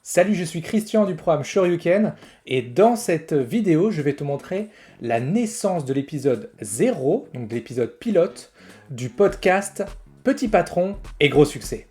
Salut, je suis Christian du programme Shoryuken et dans cette vidéo, je vais te montrer la naissance de l'épisode 0, donc de l'épisode pilote, du podcast Petit Patron et Gros Succès.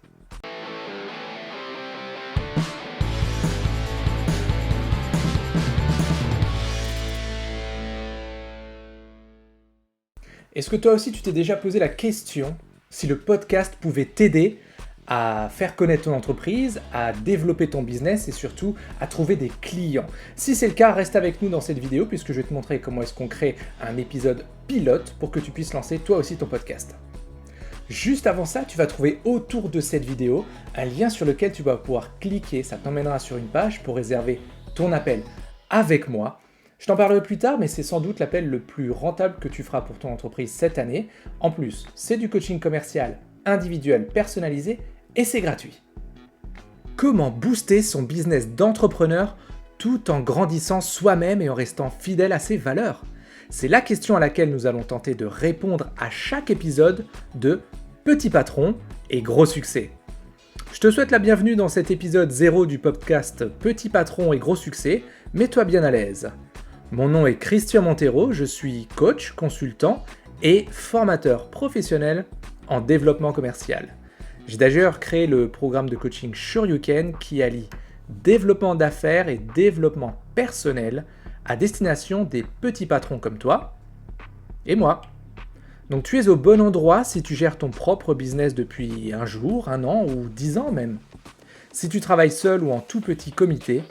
Est-ce que toi aussi tu t'es déjà posé la question si le podcast pouvait t'aider à faire connaître ton entreprise, à développer ton business et surtout à trouver des clients? Si c'est le cas, reste avec nous dans cette vidéo puisque je vais te montrer comment est-ce qu'on crée un épisode pilote pour que tu puisses lancer toi aussi ton podcast. Juste avant ça, tu vas trouver autour de cette vidéo un lien sur lequel tu vas pouvoir cliquer, ça t'emmènera sur une page pour réserver ton appel avec moi. Je t'en parlerai plus tard, mais c'est sans doute l'appel le plus rentable que tu feras pour ton entreprise cette année. En plus, c'est du coaching commercial individuel personnalisé et c'est gratuit. Comment booster son business d'entrepreneur tout en grandissant soi-même et en restant fidèle à ses valeurs? C'est la question à laquelle nous allons tenter de répondre à chaque épisode de Petit Patron et Gros Succès. Je te souhaite la bienvenue dans cet épisode 0 du podcast Petit Patron et Gros Succès. Mets-toi bien à l'aise. Mon nom est Christian Montero, je suis coach, consultant et formateur professionnel en développement commercial. J'ai d'ailleurs créé le programme de coaching Shoryuken qui allie développement d'affaires et développement personnel à destination des petits patrons comme toi et moi. Donc tu es au bon endroit si tu gères ton propre business depuis un jour, un an ou 10 ans même. Si tu travailles seul ou en tout petit comité,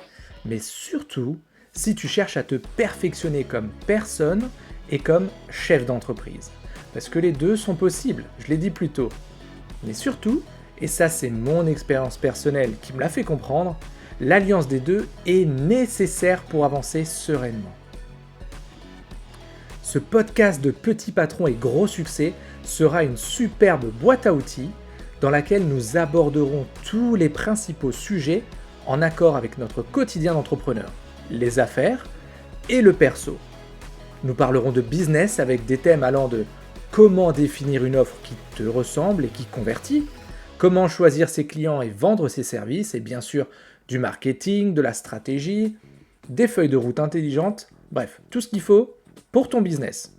mais surtout si tu cherches à te perfectionner comme personne et comme chef d'entreprise. Parce que les deux sont possibles, je l'ai dit plus tôt. Mais surtout, et ça c'est mon expérience personnelle qui me l'a fait comprendre, l'alliance des deux est nécessaire pour avancer sereinement. Ce podcast de Petit Patron et Gros Succès sera une superbe boîte à outils dans laquelle nous aborderons tous les principaux sujets en accord avec notre quotidien d'entrepreneur, les affaires et le perso. Nous parlerons de business avec des thèmes allant de comment définir une offre qui te ressemble et qui convertit, comment choisir ses clients et vendre ses services, et bien sûr du marketing, de la stratégie, des feuilles de route intelligentes, bref, tout ce qu'il faut pour ton business.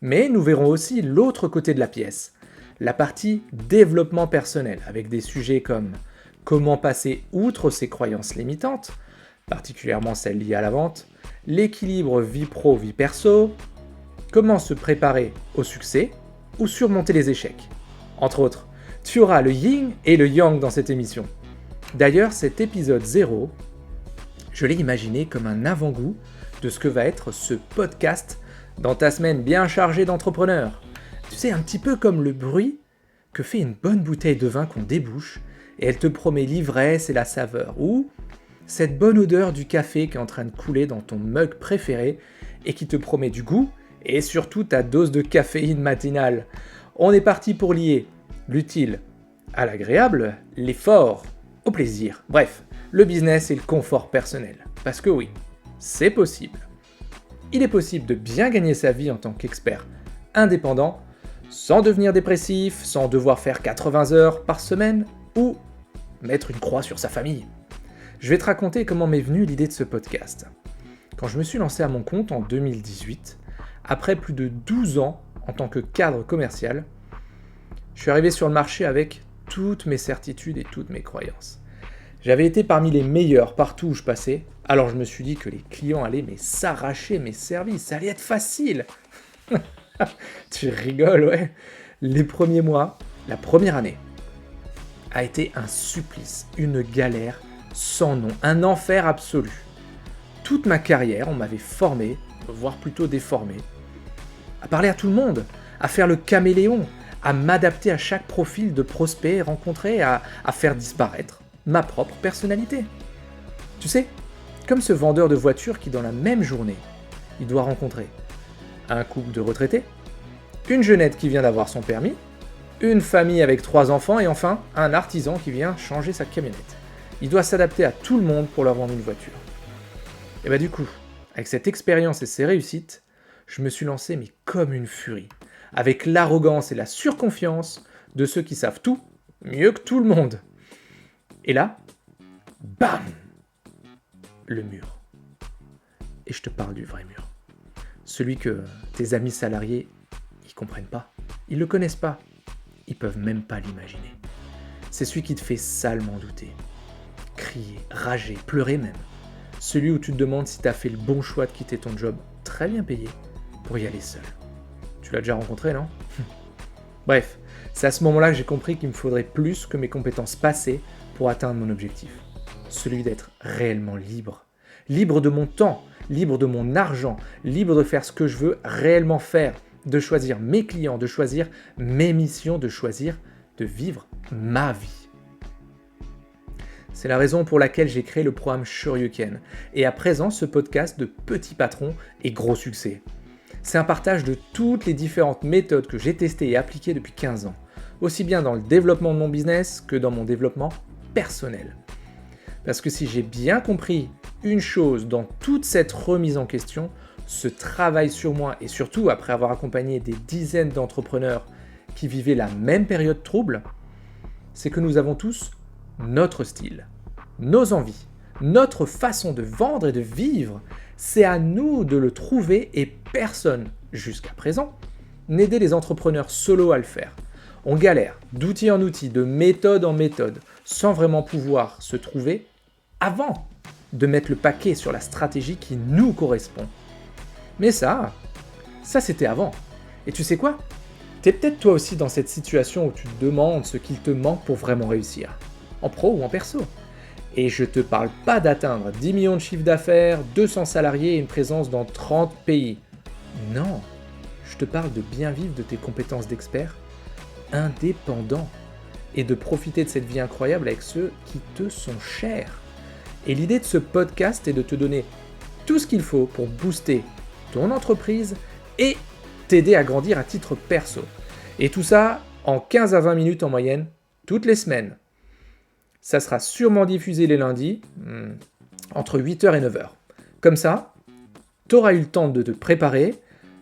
Mais nous verrons aussi l'autre côté de la pièce, la partie développement personnel, avec des sujets comme comment passer outre ses croyances limitantes, particulièrement celles liées à la vente, l'équilibre vie pro-vie perso, comment se préparer au succès ou surmonter les échecs. Entre autres, tu auras le yin et le yang dans cette émission. D'ailleurs, cet épisode 0, je l'ai imaginé comme un avant-goût de ce que va être ce podcast dans ta semaine bien chargée d'entrepreneurs. Tu sais, un petit peu comme le bruit que fait une bonne bouteille de vin qu'on débouche et elle te promet l'ivresse et la saveur, ou cette bonne odeur du café qui est en train de couler dans ton mug préféré et qui te promet du goût et surtout ta dose de caféine matinale. On est parti pour lier l'utile à l'agréable, l'effort au plaisir. Bref, le business et le confort personnel. Parce que oui, c'est possible. Il est possible de bien gagner sa vie en tant qu'expert indépendant, sans devenir dépressif, sans devoir faire 80 heures par semaine ou mettre une croix sur sa famille. Je vais te raconter comment m'est venue l'idée de ce podcast. Quand je me suis lancé à mon compte en 2018, après plus de 12 ans en tant que cadre commercial, je suis arrivé sur le marché avec toutes mes certitudes et toutes mes croyances. J'avais été parmi les meilleurs partout où je passais, alors je me suis dit que les clients allaient s'arracher mes services, ça allait être facile. Tu rigoles, ouais. Les premiers mois, la première année, a été un supplice, une galère sans nom, un enfer absolu. Toute ma carrière, on m'avait formé, voire plutôt déformé, à parler à tout le monde, à faire le caméléon, à m'adapter à chaque profil de prospect rencontré, à faire disparaître ma propre personnalité. Tu sais, comme ce vendeur de voitures qui dans la même journée, il doit rencontrer un couple de retraités, une jeunette qui vient d'avoir son permis, une famille avec 3 enfants et enfin un artisan qui vient changer sa camionnette. Il doit s'adapter à tout le monde pour leur vendre une voiture. Et bah du coup, avec cette expérience et ces réussites, je me suis lancé mais comme une furie, avec l'arrogance et la surconfiance de ceux qui savent tout mieux que tout le monde. Et là, bam, le mur. Et je te parle du vrai mur. Celui que tes amis salariés, ils comprennent pas. Ils le connaissent pas. Ils peuvent même pas l'imaginer. C'est celui qui te fait salement douter. Crier, rager, pleurer même. Celui où tu te demandes si tu as fait le bon choix de quitter ton job très bien payé pour y aller seul. Tu l'as déjà rencontré, non? Bref, c'est à ce moment-là que j'ai compris qu'il me faudrait plus que mes compétences passées pour atteindre mon objectif. Celui d'être réellement libre. Libre de mon temps, libre de mon argent, libre de faire ce que je veux réellement faire, de choisir mes clients, de choisir mes missions, de choisir de vivre ma vie. C'est la raison pour laquelle j'ai créé le programme Shoryuken et à présent ce podcast de Petit Patron et Gros Succès. C'est un partage de toutes les différentes méthodes que j'ai testées et appliquées depuis 15 ans, aussi bien dans le développement de mon business que dans mon développement personnel. Parce que si j'ai bien compris une chose dans toute cette remise en question, ce travail sur moi et surtout après avoir accompagné des dizaines d'entrepreneurs qui vivaient la même période trouble, c'est que nous avons tous notre style, nos envies, notre façon de vendre et de vivre. C'est à nous de le trouver et personne, jusqu'à présent, n'aidait les entrepreneurs solo à le faire. On galère d'outil en outil, de méthode en méthode, sans vraiment pouvoir se trouver avant de mettre le paquet sur la stratégie qui nous correspond. Mais ça c'était avant. Et tu sais quoi? T'es peut-être toi aussi dans cette situation où tu te demandes ce qu'il te manque pour vraiment réussir, en pro ou en perso. Et je te parle pas d'atteindre 10 millions de chiffre d'affaires, 200 salariés et une présence dans 30 pays. Non, je te parle de bien vivre de tes compétences d'expert indépendant et de profiter de cette vie incroyable avec ceux qui te sont chers. Et l'idée de ce podcast est de te donner tout ce qu'il faut pour booster ton entreprise et t'aider à grandir à titre perso. Et tout ça en 15 à 20 minutes en moyenne, toutes les semaines. Ça sera sûrement diffusé les lundis, entre 8h et 9h. Comme ça, tu auras eu le temps de te préparer,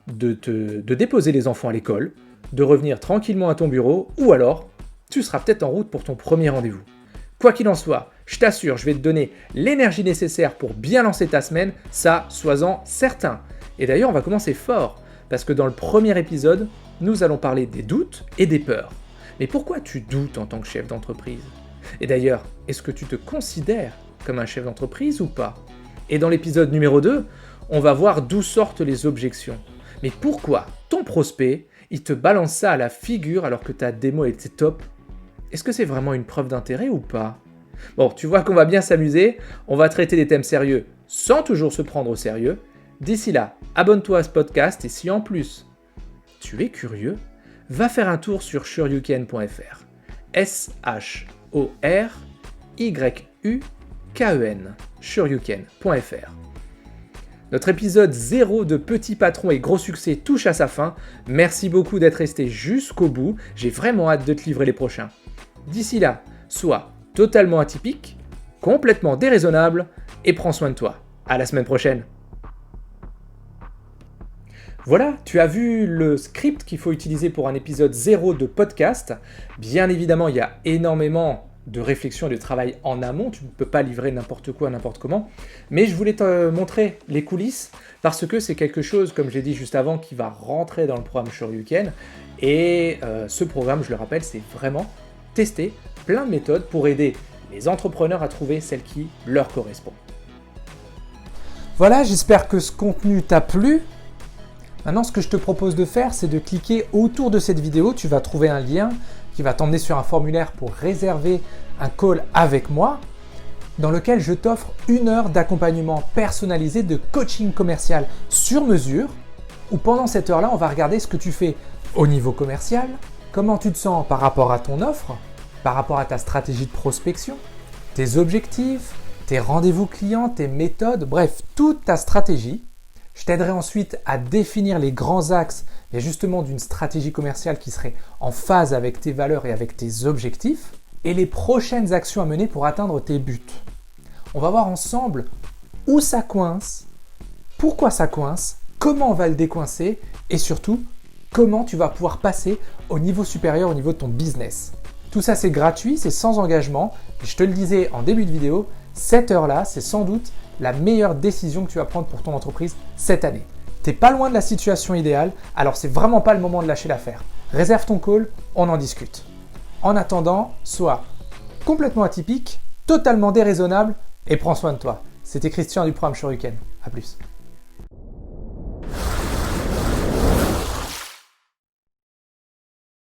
de déposer les enfants à l'école, de revenir tranquillement à ton bureau, ou alors, tu seras peut-être en route pour ton premier rendez-vous. Quoi qu'il en soit, je t'assure, je vais te donner l'énergie nécessaire pour bien lancer ta semaine, ça, sois-en certain. Et d'ailleurs, on va commencer fort, parce que dans le premier épisode, nous allons parler des doutes et des peurs. Mais pourquoi tu doutes en tant que chef d'entreprise ? Et d'ailleurs, est-ce que tu te considères comme un chef d'entreprise ou pas? Et dans l'épisode numéro 2, on va voir d'où sortent les objections. Mais pourquoi ton prospect, il te balance ça à la figure alors que ta démo était top? Est-ce que c'est vraiment une preuve d'intérêt ou pas? Bon, tu vois qu'on va bien s'amuser, on va traiter des thèmes sérieux sans toujours se prendre au sérieux. D'ici là, abonne-toi à ce podcast et si en plus tu es curieux, va faire un tour sur shoryuken.fr. SHORYUKEN, shoryuken.fr. Notre épisode 0 de Petit Patron et Gros Succès touche à sa fin. Merci beaucoup d'être resté jusqu'au bout. J'ai vraiment hâte de te livrer les prochains. D'ici là, sois totalement atypique, complètement déraisonnable et prends soin de toi. À la semaine prochaine. Voilà, tu as vu le script qu'il faut utiliser pour un épisode 0 de podcast. Bien évidemment, il y a énormément de réflexion et de travail en amont. Tu ne peux pas livrer n'importe quoi, n'importe comment. Mais je voulais te montrer les coulisses parce que c'est quelque chose, comme j'ai dit juste avant, qui va rentrer dans le programme Shoryuken. Et ce programme, je le rappelle, c'est vraiment tester plein de méthodes pour aider les entrepreneurs à trouver celle qui leur correspond. Voilà, j'espère que ce contenu t'a plu. Maintenant, ce que je te propose de faire, c'est de cliquer autour de cette vidéo. Tu vas trouver un lien qui va t'emmener sur un formulaire pour réserver un call avec moi dans lequel je t'offre 1 heure d'accompagnement personnalisé de coaching commercial sur mesure où pendant cette heure-là, on va regarder ce que tu fais au niveau commercial, comment tu te sens par rapport à ton offre, par rapport à ta stratégie de prospection, tes objectifs, tes rendez-vous clients, tes méthodes, bref, toute ta stratégie. Je t'aiderai ensuite à définir les grands axes et justement d'une stratégie commerciale qui serait en phase avec tes valeurs et avec tes objectifs et les prochaines actions à mener pour atteindre tes buts. On va voir ensemble où ça coince, pourquoi ça coince, comment on va le décoincer et surtout comment tu vas pouvoir passer au niveau supérieur au niveau de ton business. Tout ça c'est gratuit, c'est sans engagement et je te le disais en début de vidéo, cette heure-là c'est sans doute la meilleure décision que tu vas prendre pour ton entreprise cette année. T'es pas loin de la situation idéale, alors c'est vraiment pas le moment de lâcher l'affaire. Réserve ton call, on en discute. En attendant, sois complètement atypique, totalement déraisonnable et prends soin de toi. C'était Christian du programme Shoryuken. À plus.